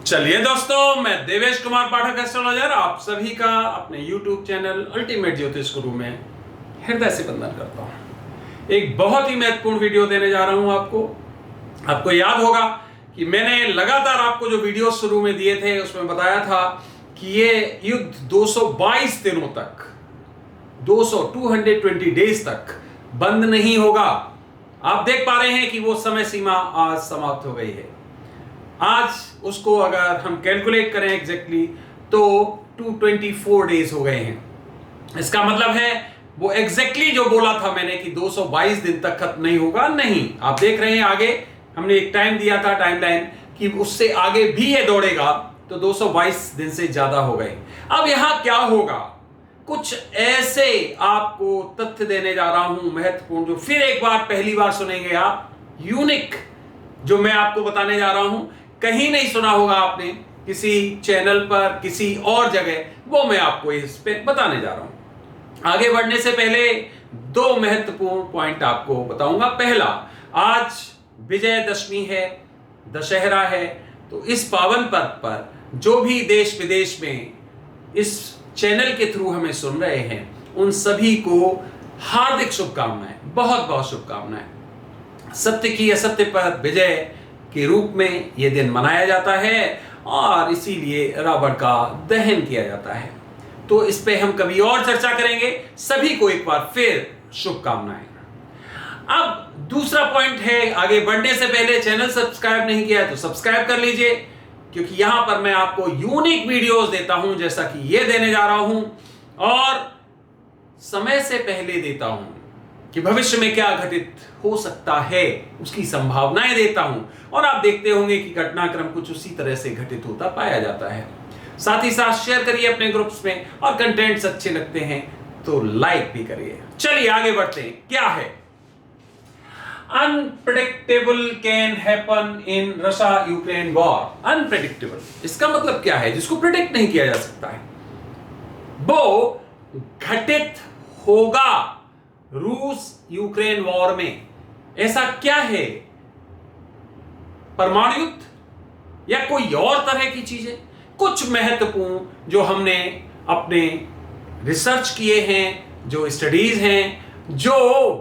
चलिए दोस्तों, मैं देवेश कुमार पाठक एस्ट्रोलॉजर आप सभी का अपने YouTube चैनल अल्टीमेट ज्योतिष गुरु में हृदय से वंदन करता हूं। एक बहुत ही महत्वपूर्ण वीडियो देने जा रहा हूं आपको याद होगा कि मैंने लगातार आपको जो वीडियो शुरू में दिए थे उसमें बताया था कि ये युद्ध 222 दिनों तक 220 डेज तक बंद नहीं होगा। आप देख पा रहे हैं कि वो समय सीमा आज समाप्त हो गई है। आज उसको अगर हम कैलकुलेट करें एग्जैक्टली तो 224 डेज हो गए हैं। इसका मतलब है वो एग्जैक्टली जो बोला था मैंने कि 222 दिन तक खत्म नहीं होगा, नहीं। आप देख रहे हैं आगे हमने एक टाइम दिया था, टाइमलाइन, कि उससे आगे भी ये दौड़ेगा तो 222 दिन से ज्यादा हो गए। अब यहां क्या होगा, कुछ ऐसे आपको तथ्य देने जा रहा हूं महत्वपूर्ण, जो फिर एक बार पहली बार सुनेंगे आप। यूनिक जो मैं आपको बताने जा रहा हूं, कहीं नहीं सुना होगा आपने, किसी चैनल पर, किसी और जगह, वो मैं आपको इस पे बताने जा रहा हूं। आगे बढ़ने से पहले दो महत्वपूर्ण पॉइंट आपको बताऊंगा। पहला, आज विजयदशमी है, दशहरा है, तो इस पावन पर्व पर जो भी देश विदेश में इस चैनल के थ्रू हमें सुन रहे हैं उन सभी को हार्दिक शुभकामनाएं, बहुत बहुत शुभकामनाएं। सत्य की असत्य पर विजय के रूप में यह दिन मनाया जाता है और इसीलिए रावण का दहन किया जाता है। तो इस पे हम कभी और चर्चा करेंगे। सभी को एक बार फिर शुभकामनाएं। अब दूसरा पॉइंट है, आगे बढ़ने से पहले चैनल सब्सक्राइब नहीं किया है तो सब्सक्राइब कर लीजिए, क्योंकि यहां पर मैं आपको यूनिक वीडियोस देता हूं जैसा कि ये देने जा रहा हूं, और समय से पहले देता हूं कि भविष्य में क्या घटित हो सकता है उसकी संभावनाएं देता हूं, और आप देखते होंगे कि घटनाक्रम कुछ उसी तरह से घटित होता पाया जाता है। साथ ही साथ शेयर करिए अपने ग्रुप्स में, और कंटेंट्स अच्छे लगते हैं तो लाइक भी करिए। चलिए आगे बढ़ते हैं। क्या है unpredictable can happen in Russia Ukraine war. Unpredictable इसका मतलब क्या है, जिसको प्रिडिक्ट नहीं किया जा सकता है, वो घटित होगा रूस यूक्रेन वॉर में। ऐसा क्या है, परमाणु युद्ध या कोई और तरह की चीजें? कुछ महत्वपूर्ण जो हमने अपने रिसर्च किए हैं, जो स्टडीज हैं, जो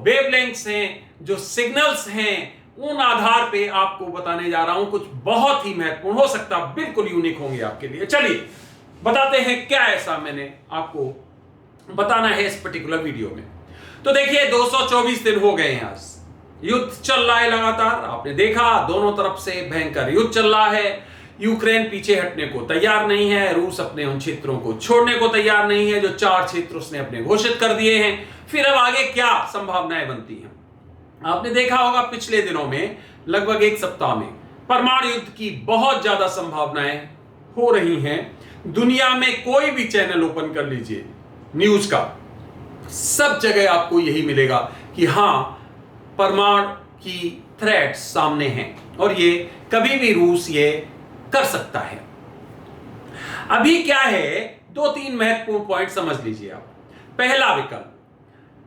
वेवलेंथ्स हैं, जो सिग्नल्स हैं, उन आधार पे आपको बताने जा रहा हूं। कुछ बहुत ही महत्वपूर्ण, हो सकता है बिल्कुल यूनिक होंगे आपके लिए। चलिए बताते हैं क्या ऐसा मैंने आपको बताना है इस पर्टिकुलर वीडियो में। तो देखिए 224 दिन हो गए हैं, आज युद्ध चल रहा है लगातार। आपने देखा दोनों तरफ से भयंकर युद्ध चल रहा है। यूक्रेन पीछे हटने को तैयार नहीं है, रूस अपने उन क्षेत्रों को छोड़ने को तैयार नहीं है जो 4 क्षेत्र उसने अपने घोषित कर दिए हैं। फिर अब आगे क्या संभावनाएं बनती हैं, आपने देखा होगा पिछले दिनों में, लगभग एक सप्ताह में परमाणु युद्ध की बहुत ज्यादा संभावनाएं हो रही हैं। दुनिया में कोई भी चैनल ओपन कर लीजिए न्यूज का, सब जगह आपको यही मिलेगा कि हां, परमाणु की थ्रेट सामने हैं और ये कभी भी रूस ये कर सकता है। अभी क्या है, 2-3 महत्वपूर्ण पॉइंट समझ लीजिए आप। पहला विकल्प,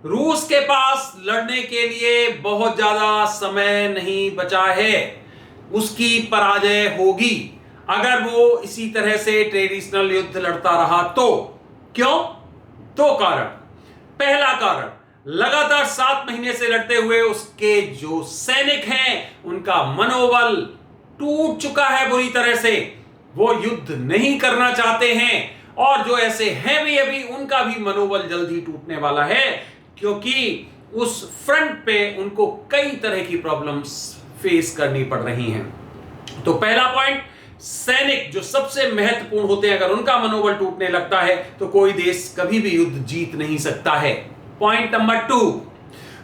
रूस के पास लड़ने के लिए बहुत ज्यादा समय नहीं बचा है, उसकी पराजय होगी अगर वो इसी तरह से ट्रेडिशनल युद्ध लड़ता रहा तो। क्यों? 2 कारण। पहला कारण, लगातार 7 महीने से लड़ते हुए उसके जो सैनिक हैं उनका मनोबल टूट चुका है बुरी तरह से। वो युद्ध नहीं करना चाहते हैं, और जो ऐसे हैं भी अभी, उनका भी मनोबल जल्दी टूटने वाला है, क्योंकि उस फ्रंट पे उनको कई तरह की प्रॉब्लम्स फेस करनी पड़ रही हैं। तो पहला पॉइंट, सैनिक जो सबसे महत्वपूर्ण होते हैं, अगर उनका मनोबल टूटने लगता है तो कोई देश कभी भी युद्ध जीत नहीं सकता है। पॉइंट नंबर 2,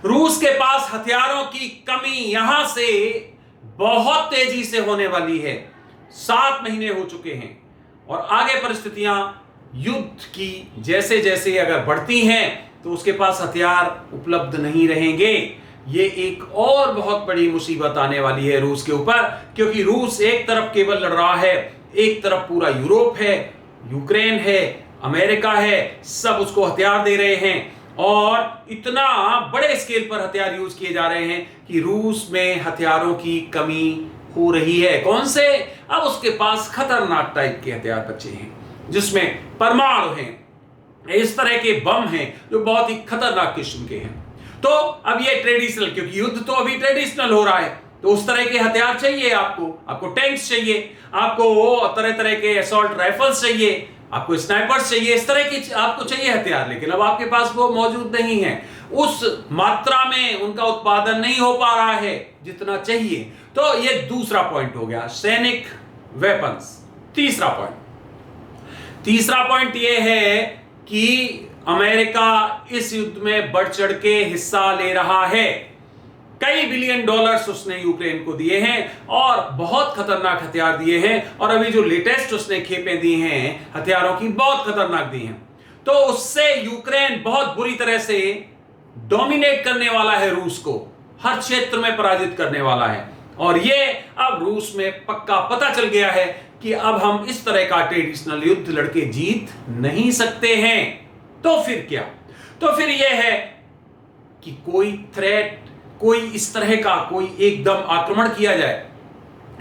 रूस के पास हथियारों की कमी यहां से बहुत तेजी से होने वाली है। 7 महीने हो चुके हैं और आगे परिस्थितियां युद्ध की जैसे जैसे अगर बढ़ती हैं तो उसके पास हथियार उपलब्ध नहीं रहेंगे। ये एक और बहुत बड़ी मुसीबत आने वाली है रूस के ऊपर, क्योंकि रूस एक तरफ केवल लड़ रहा है, एक तरफ पूरा यूरोप है, यूक्रेन है, अमेरिका है, सब उसको हथियार दे रहे हैं, और इतना बड़े स्केल पर हथियार यूज किए जा रहे हैं कि रूस में हथियारों की कमी हो रही है। कौन से? अब उसके पास खतरनाक टाइप के हथियार बचे हैं, जिसमें परमाणु हैं, इस तरह के बम हैं जो बहुत ही खतरनाक किस्म के हैं। तो अब ये ट्रेडिशनल, क्योंकि युद्ध तो अभी ट्रेडिशनल हो रहा है, तो उस तरह के हथियार चाहिए आपको टैंक्स चाहिए, आपको वो तरह तरह के असॉल्ट राइफल्स चाहिए, आपको स्नाइपर्स चाहिए, इस तरह की आपको चाहिए हथियार। लेकिन अब आपके पास वो मौजूद नहीं है, उस मात्रा में उनका उत्पादन नहीं हो पा रहा है जितना चाहिए। तो ये दूसरा पॉइंट हो गया, सैनिक वेपन्स। तीसरा पॉइंट ये है कि अमेरिका इस युद्ध में बढ़ चढ़ के हिस्सा ले रहा है। कई बिलियन डॉलर्स उसने यूक्रेन को दिए हैं और बहुत खतरनाक हथियार दिए हैं, और अभी जो लेटेस्ट उसने खेपें दी हैं हथियारों की, बहुत खतरनाक दी हैं। तो उससे यूक्रेन बहुत बुरी तरह से डोमिनेट करने वाला है, रूस को हर क्षेत्र में पराजित करने वाला है। और ये अब रूस में पक्का पता चल गया है कि अब हम इस तरह का ट्रेडिशनल युद्ध लड़के जीत नहीं सकते हैं। तो फिर क्या? तो फिर यह है कि कोई थ्रेट, कोई इस तरह का कोई एकदम आक्रमण किया जाए,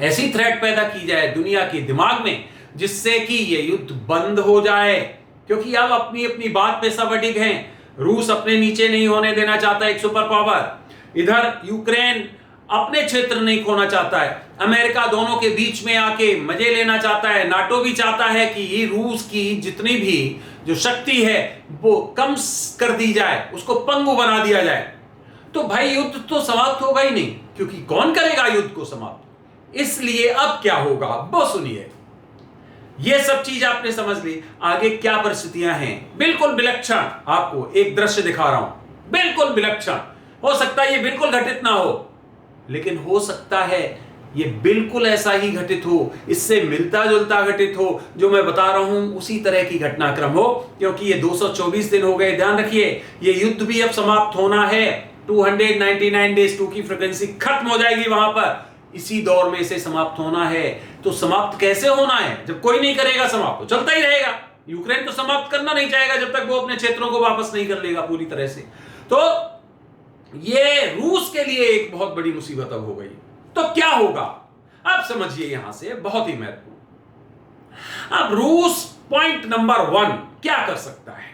ऐसी थ्रेट पैदा की जाए दुनिया के दिमाग में, जिससे कि यह युद्ध बंद हो जाए। क्योंकि अब अपनी अपनी बात पे सब अडिग हैं। रूस अपने नीचे नहीं होने देना चाहता एक सुपर पावर, इधर यूक्रेन अपने क्षेत्र नहीं खोना चाहता है, अमेरिका दोनों के बीच में आके मजे लेना चाहता है, नाटो भी चाहता है कि ये रूस की जितनी भी जो शक्ति है वो कम कर दी जाए, उसको पंगु बना दिया जाए। तो भाई युद्ध तो समाप्त होगा ही नहीं, क्योंकि कौन करेगा युद्ध को समाप्त। इसलिए अब क्या होगा वो सुनिए। ये सब चीज आपने समझ ली, आगे क्या परिस्थितियां हैं बिल्कुल विलक्षण। आपको एक दृश्य दिखा रहा हूं, बिल्कुल विलक्षण। हो सकता है ये बिल्कुल घटित ना हो, लेकिन हो सकता है ये बिल्कुल ऐसा ही घटित हो, इससे मिलता जुलता घटित हो, जो मैं बता रहा हूं उसी तरह की घटनाक्रम हो। क्योंकि ये 224 दिन हो गए, ध्यान रखिए, ये युद्ध भी अब समाप्त होना है। 299 डेज 2 की फ्रीक्वेंसी खत्म हो जाएगी वहां पर, इसी दौर में इसे समाप्त होना है। तो समाप्त कैसे होना है? जब कोई नहीं करेगा समाप्त, तो चलता ही रहेगा। यूक्रेन तो समाप्त करना नहीं चाहेगा जब तक वो अपने क्षेत्रों को वापस नहीं कर लेगा पूरी तरह से। तो ये रूस के लिए एक बहुत बड़ी मुसीबत अब हो गई। तो क्या होगा अब समझिए, यहां से बहुत ही महत्वपूर्ण। अब रूस पॉइंट नंबर 1 क्या कर सकता है?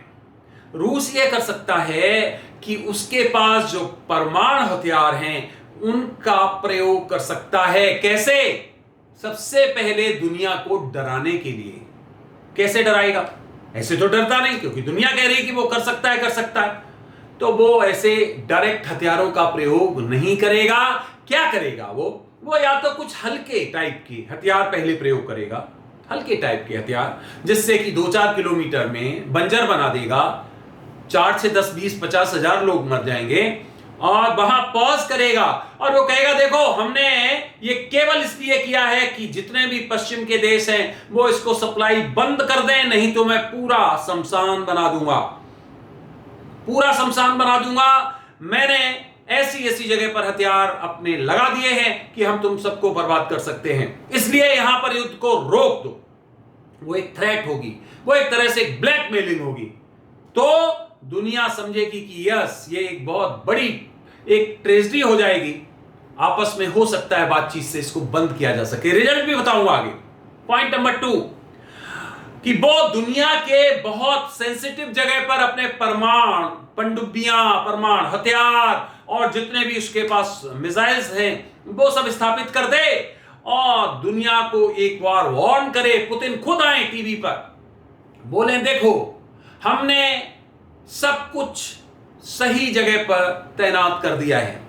रूस ये कर सकता है कि उसके पास जो परमाणु हथियार हैं उनका प्रयोग कर सकता है। कैसे? सबसे पहले दुनिया को डराने के लिए। कैसे डराएगा? ऐसे तो डरता नहीं, क्योंकि दुनिया कह रही है कि वो कर सकता है, कर सकता है। तो वो ऐसे डायरेक्ट हथियारों का प्रयोग नहीं करेगा। क्या करेगा वो या तो कुछ हल्के टाइप के हथियार पहले प्रयोग करेगा, हल्के टाइप के हथियार, जिससे कि 2-4 किलोमीटर में बंजर बना देगा, 4 से 10, 20, 50 हजार लोग मर जाएंगे। और वहां पॉज करेगा और वो कहेगा, देखो हमने ये केवल इसलिए किया है कि जितने भी पश्चिम के देश हैं वो इसको सप्लाई बंद कर दें, नहीं तो मैं पूरा शमशान बना दूंगा, पूरा शमशान बना दूंगा। मैंने ऐसी ऐसी जगह पर हथियार अपने लगा दिए हैं कि हम तुम सबको बर्बाद कर सकते हैं, इसलिए यहां पर युद्ध को रोक दो। वो एक थ्रेट होगी, वो एक तरह से ब्लैकमेलिंग होगी। तो दुनिया समझेगी कि यस, ये एक बहुत बड़ी एक ट्रेजेडी हो जाएगी, आपस में हो सकता है बातचीत से इसको बंद किया जा सके। रिजल्ट भी बताऊंगा आगे। पॉइंट नंबर 2 कि वो दुनिया के बहुत सेंसिटिव जगह पर अपने परमाणु पनडुब्बियां, परमाणु हथियार और जितने भी उसके पास मिसाइल्स हैं वो सब स्थापित कर दे और दुनिया को एक बार वार्न करे। पुतिन खुद आए टीवी पर, बोले देखो हमने सब कुछ सही जगह पर तैनात कर दिया है,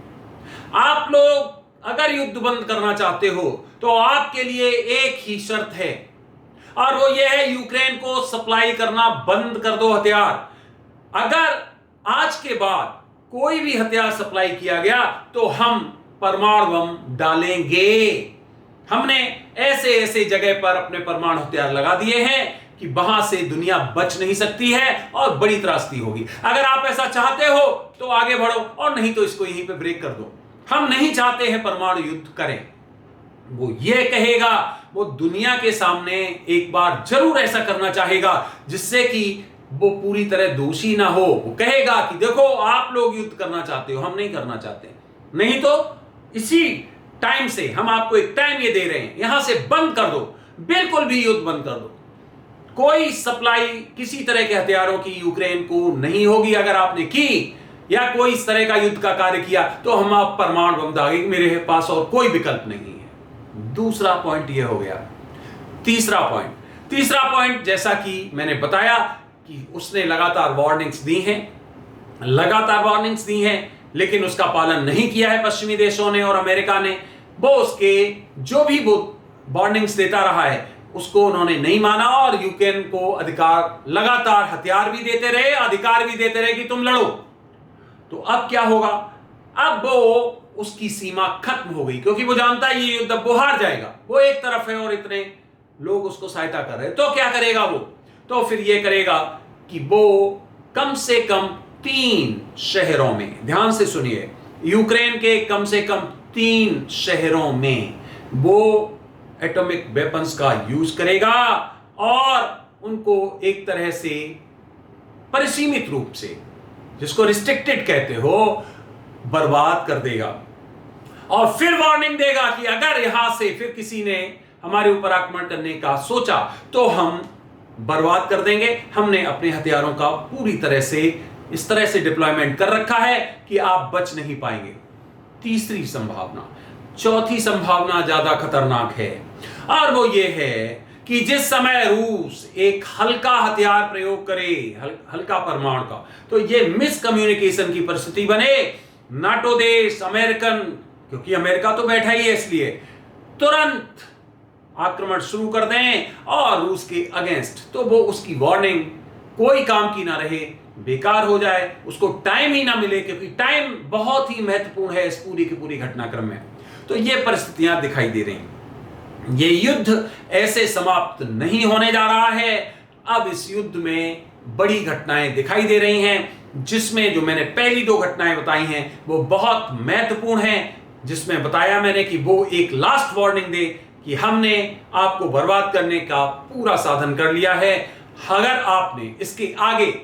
आप लोग अगर युद्ध बंद करना चाहते हो तो आपके लिए एक ही शर्त है, और वो ये है यूक्रेन को सप्लाई करना बंद कर दो हथियार। अगर आज के बाद कोई भी हथियार सप्लाई किया गया तो हम परमाणु बम डालेंगे। हमने ऐसे ऐसे जगह पर अपने परमाणु हथियार लगा दिए हैं कि वहां से दुनिया बच नहीं सकती है और बड़ी त्रासदी होगी। अगर आप ऐसा चाहते हो तो आगे बढ़ो, और नहीं तो इसको यहीं पे ब्रेक कर दो। हम नहीं चाहते हैं परमाणु युद्ध करें, वो ये कहेगा। वो दुनिया के सामने एक बार जरूर ऐसा करना चाहेगा जिससे कि वो पूरी तरह दोषी ना हो। वो कहेगा कि देखो आप लोग युद्ध करना चाहते हो, हम नहीं करना चाहते, नहीं तो इसी टाइम से, हम आपको एक टाइम ये दे रहे हैं, यहां से बंद कर दो, बिल्कुल भी युद्ध बंद कर दो। कोई सप्लाई किसी तरह के हथियारों की यूक्रेन को नहीं होगी। अगर आपने की या कोई इस तरह का युद्ध का कार्य किया तो हम आप परमाणु बम दागेंगे, मेरे पास और कोई विकल्प नहीं है। दूसरा पॉइंट यह हो गया। तीसरा पॉइंट जैसा कि मैंने बताया कि उसने लगातार वार्निंग्स दी हैं, लेकिन उसका पालन नहीं किया है पश्चिमी देशों ने और अमेरिका ने। वो उसके जो भी वो वार्निंग्स देता रहा है उसको उन्होंने नहीं माना और यूक्रेन को अधिकार, लगातार हथियार भी देते रहे, अधिकार भी देते रहे कि तुम लड़ो। तो अब क्या होगा? अब वो उसकी सीमा खत्म हो गई, क्योंकि वो जानता है ये युद्ध अब वो हार जाएगा। वो एक तरफ है और इतने लोग उसको सहायता कर रहे हैं, तो क्या करेगा वो? तो फिर ये करेगा कि वो कम से कम 3 शहरों में, ध्यान से सुनिए, यूक्रेन के कम से कम 3 शहरों में वो एटॉमिक वेपन्स का यूज करेगा और उनको एक तरह से परिसीमित रूप से, जिसको रिस्ट्रिक्टेड कहते हो, बर्बाद कर देगा। और फिर वार्निंग देगा कि अगर यहां से फिर किसी ने हमारे ऊपर आक्रमण करने का सोचा तो हम बर्बाद कर देंगे। हमने अपने हथियारों का पूरी तरह से इस तरह से डिप्लॉयमेंट कर रखा है कि आप बच नहीं पाएंगे। तीसरी संभावना, चौथी संभावना ज्यादा खतरनाक है और वो ये है कि जिस समय रूस एक हल्का हथियार प्रयोग करे, हल्का परमाणु का, तो ये मिसकम्युनिकेशन की परिस्थिति बने। नाटो देश, अमेरिकन, क्योंकि अमेरिका तो बैठा ही है, इसलिए तुरंत आक्रमण शुरू कर दें और रूस के अगेंस्ट, तो वो उसकी वार्निंग कोई काम की ना रहे, बेकार हो जाए, उसको टाइम ही ना मिले, क्योंकि टाइम बहुत ही महत्वपूर्ण है इस पूरी की पूरी घटनाक्रम में। तो ये परिस्थितियां दिखाई दे रही हैं। ये युद्ध ऐसे समाप्त नहीं होने जा रहा है। अब इस युद्ध में बड़ी घटनाएं दिखाई दे रही हैं, जिसमें जो मैंने पहली 2 घटनाएं बताई हैं वो बहुत महत्वपूर्ण हैं, जिसमें बताया मैंने कि वो एक लास्ट वार्निंग दे कि हमने आपको बर्बाद करने का पूरा साधन कर लिया है। अगर आपने इसके आगे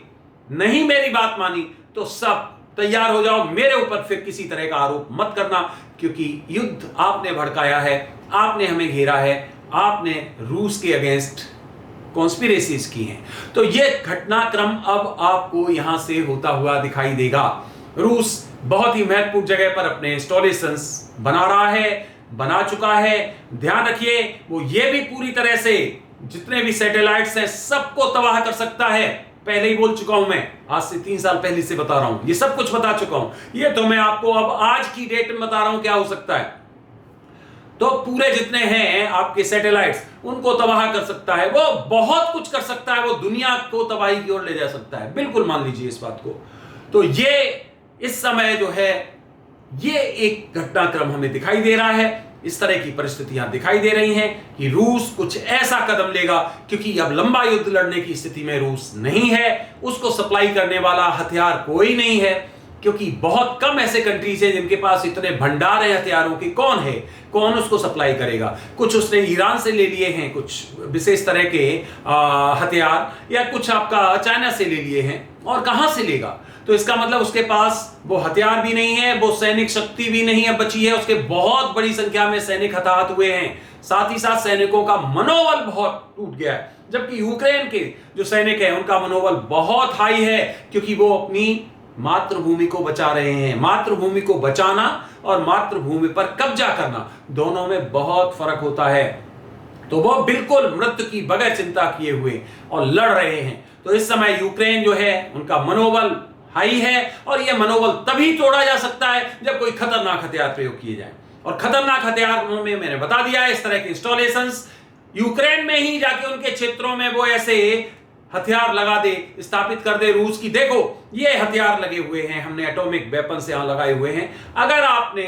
नहीं मेरी बात मानी तो सब तैयार हो जाओ, मेरे ऊपर फिर किसी तरह का आरोप मत करना, क्योंकि युद्ध आपने भड़काया है, आपने हमें घेरा है, आपने रूस के अगेंस्ट कॉन्स्पिरेसीज की हैं। तो यह घटनाक्रम अब आपको यहां से होता हुआ दिखाई देगा। रूस बहुत ही महत्वपूर्ण जगह पर अपने इंस्टॉलेशंस बना रहा है, बना चुका है। ध्यान रखिए, वो ये भी पूरी तरह से जितने भी सैटेलाइट्स हैं सबको तबाह कर सकता है। पहले ही बोल चुका हूं मैं, आज से 3 साल पहले से बता रहा हूं, ये सब कुछ बता चुका हूं। ये तो मैं आपको अब आज की डेट में बता रहा हूं क्या हो सकता है। तो पूरे जितने हैं आपके सैटेलाइट्स, उनको तबाह कर सकता है, वो बहुत कुछ कर सकता है, वो दुनिया को तबाही की ओर ले जा सकता है, बिल्कुल मान लीजिए इस बात को। तो ये इस समय जो है ये एक घटनाक्रम हमें दिखाई दे रहा है। इस तरह की परिस्थितियां दिखाई दे रही हैं कि रूस कुछ ऐसा कदम लेगा, क्योंकि अब लंबा युद्ध लड़ने की स्थिति में रूस नहीं है, उसको सप्लाई करने वाला हथियार कोई नहीं है, क्योंकि बहुत कम ऐसे कंट्रीज हैं जिनके पास इतने भंडार हैं हथियारों के। कौन है, कौन उसको सप्लाई करेगा? कुछ उसने ईरान से ले लिए हैं, कुछ विशेष तरह के हथियार, या कुछ आपका चाइना से ले लिए हैं, और कहां से लेगा? तो इसका मतलब उसके पास वो हथियार भी नहीं है, वो सैनिक शक्ति भी नहीं है बची है, उसके बहुत बड़ी संख्या में सैनिक हताहत हुए हैं, साथ ही साथ सैनिकों का मनोबल बहुत टूट गया है। जबकि यूक्रेन के जो सैनिक हैं उनका मनोबल बहुत हाई है, क्योंकि वो अपनी मातृभूमि को बचा रहे हैं। मातृभूमि को बचाना और मातृभूमि पर कब्जा करना, दोनों में बहुत फर्क होता है। तो वो बिल्कुल मृत्यु की बगैर चिंता किए हुए और लड़ रहे हैं। तो इस समय यूक्रेन जो है उनका मनोबल हाई है, और यह मनोबल तभी तोड़ा जा सकता है जब कोई खतरनाक हथियार प्रयोग किए जाए। और खतरनाक हथियारों में मैंने बता दिया है, इस तरह के इंस्टॉलेशंस यूक्रेन में ही जाके उनके क्षेत्रों में वो ऐसे हथियार लगा दे, स्थापित कर दे रूस की, देखो ये हथियार लगे हुए हैं, हमने एटॉमिक वेपन्स यहां लगाए हुए हैं, अगर आपने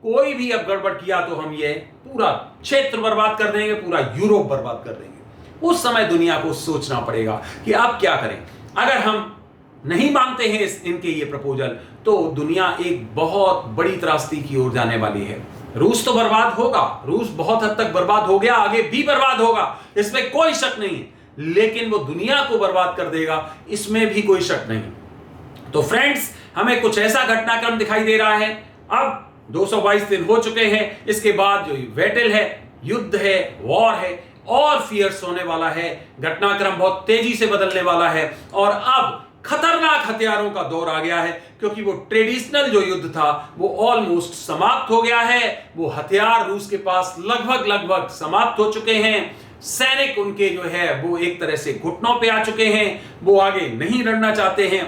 कोई भी अब गड़बड़ किया तो हम ये पूरा क्षेत्र बर्बाद कर देंगे, पूरा यूरोप बर्बाद कर देंगे। उस समय दुनिया को सोचना पड़ेगा कि अब क्या करें। अगर हम नहीं मानते हैं इनके ये प्रपोजल, तो दुनिया एक बहुत बड़ी त्रासदी की ओर जाने वाली है। रूस तो बर्बाद होगा, रूस बहुत हद तक बर्बाद हो गया, आगे भी बर्बाद होगा, इसमें कोई शक नहीं है, लेकिन वो दुनिया को बर्बाद कर देगा, इसमें भी कोई शक नहीं। तो फ्रेंड्स, हमें कुछ ऐसा घटनाक्रम दिखाई दे रहा है। अब 222 दिन हो चुके हैं। इसके बाद जो बैटल है, युद्ध है, वॉर है, और फियर्स होने वाला है। घटनाक्रम बहुत तेजी से बदलने वाला है और अब खतरनाक हथियारों का दौर आ गया है, क्योंकि वो ट्रेडिशनल जो युद्ध था वो ऑलमोस्ट समाप्त हो गया है। वो हथियार रूस के पास लगभग समाप्त हो चुके हैं। सैनिक उनके जो है वो एक तरह से घुटनों पे आ चुके हैं, वो आगे नहीं लड़ना चाहते हैं।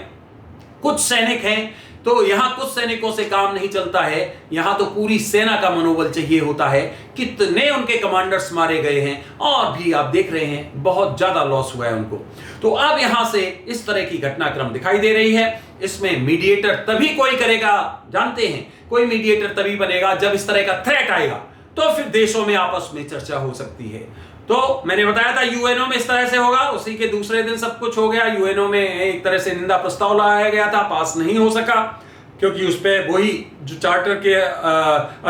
कुछ सैनिक हैं, तो यहां कुछ सैनिकों से काम नहीं चलता है, यहां तो पूरी सेना का मनोबल चाहिए होता है। कितने उनके कमांडर्स मारे गए हैं और भी आप देख रहे हैं बहुत ज्यादा लॉस हुआ है उनको। तो अब यहां से इस तरह की घटनाक्रम दिखाई दे रही है। इसमें मीडिएटर तभी कोई करेगा, जानते हैं, कोई मीडिएटर तभी बनेगा जब इस तरह का थ्रेट आएगा, तो फिर देशों में आपस में चर्चा हो सकती है। तो मैंने बताया था यूएनओ में इस तरह से होगा, उसी के दूसरे दिन सब कुछ हो गया। यूएनओ में एक तरह से निंदा प्रस्ताव लाया गया था, पास नहीं हो सका, क्योंकि उस पर वही जो चार्टर के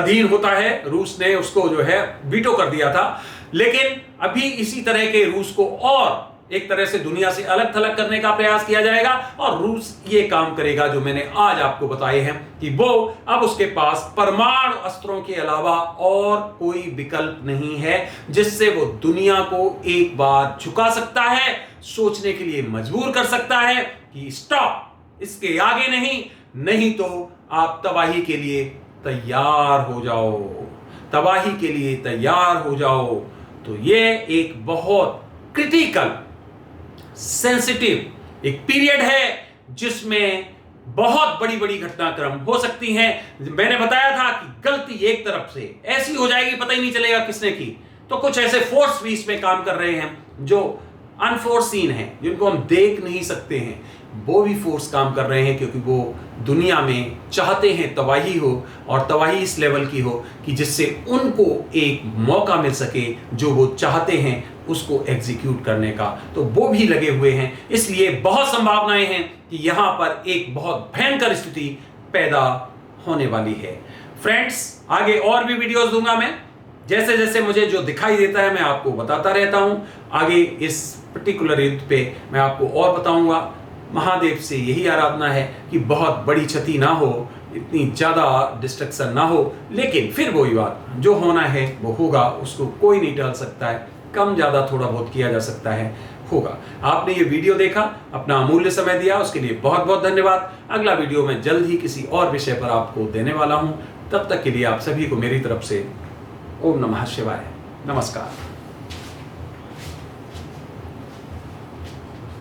अधीन होता है, रूस ने उसको जो है वीटो कर दिया था। लेकिन अभी इसी तरह के रूस को और एक तरह से दुनिया से अलग थलग करने का प्रयास किया जाएगा और रूस ये काम करेगा जो मैंने आज आपको बताए हैं कि वो अब उसके पास परमाणु अस्त्रों के अलावा और कोई विकल्प नहीं है जिससे वो दुनिया को एक बार झुका सकता है, सोचने के लिए मजबूर कर सकता है कि स्टॉप, इसके आगे नहीं तो आप तबाही के लिए तैयार हो जाओ, तबाही के लिए तैयार हो जाओ। तो ये एक बहुत क्रिटिकल सेंसिटिव एक पीरियड है जिसमें बहुत बड़ी बड़ी घटनाक्रम हो सकती हैं। मैंने बताया था कि गलती एक तरफ से ऐसी हो जाएगी पता ही नहीं चलेगा किसने की। तो कुछ ऐसे फोर्स भी इसमें काम कर रहे हैं जो अनफोर्सीन हैं, जिनको हम देख नहीं सकते हैं। वो भी फोर्स काम कर रहे हैं क्योंकि वो दुनिया में चाहते हैं तबाही हो, और तबाही इस लेवल की हो कि जिससे उनको एक मौका मिल सके जो वो चाहते हैं उसको एग्जीक्यूट करने का। तो वो भी लगे हुए हैं, इसलिए बहुत संभावनाएं हैं कि यहां पर एक बहुत भयंकर स्थिति पैदा होने वाली है। फ्रेंड्स, आगे और भी वीडियोस दूंगा मैं, जैसे जैसे मुझे जो दिखाई देता है मैं आपको बताता रहता हूं। आगे इस पर्टिकुलर युद्ध पे मैं आपको और बताऊंगा। महादेव से यही आराधना है कि बहुत बड़ी क्षति ना हो, इतनी ज़्यादा डिस्ट्रक्शन ना हो, लेकिन फिर वही बात, जो होना है वो होगा, उसको कोई नहीं टाल सकता है। कम ज़्यादा थोड़ा बहुत किया जा सकता है, होगा। आपने ये वीडियो देखा, अपना अमूल्य समय दिया, उसके लिए बहुत बहुत धन्यवाद। अगला वीडियो मैं जल्द ही किसी और विषय पर आपको देने वाला हूँ। तब तक के लिए आप सभी को मेरी तरफ से ओम नमः शिवाय, नमस्कार।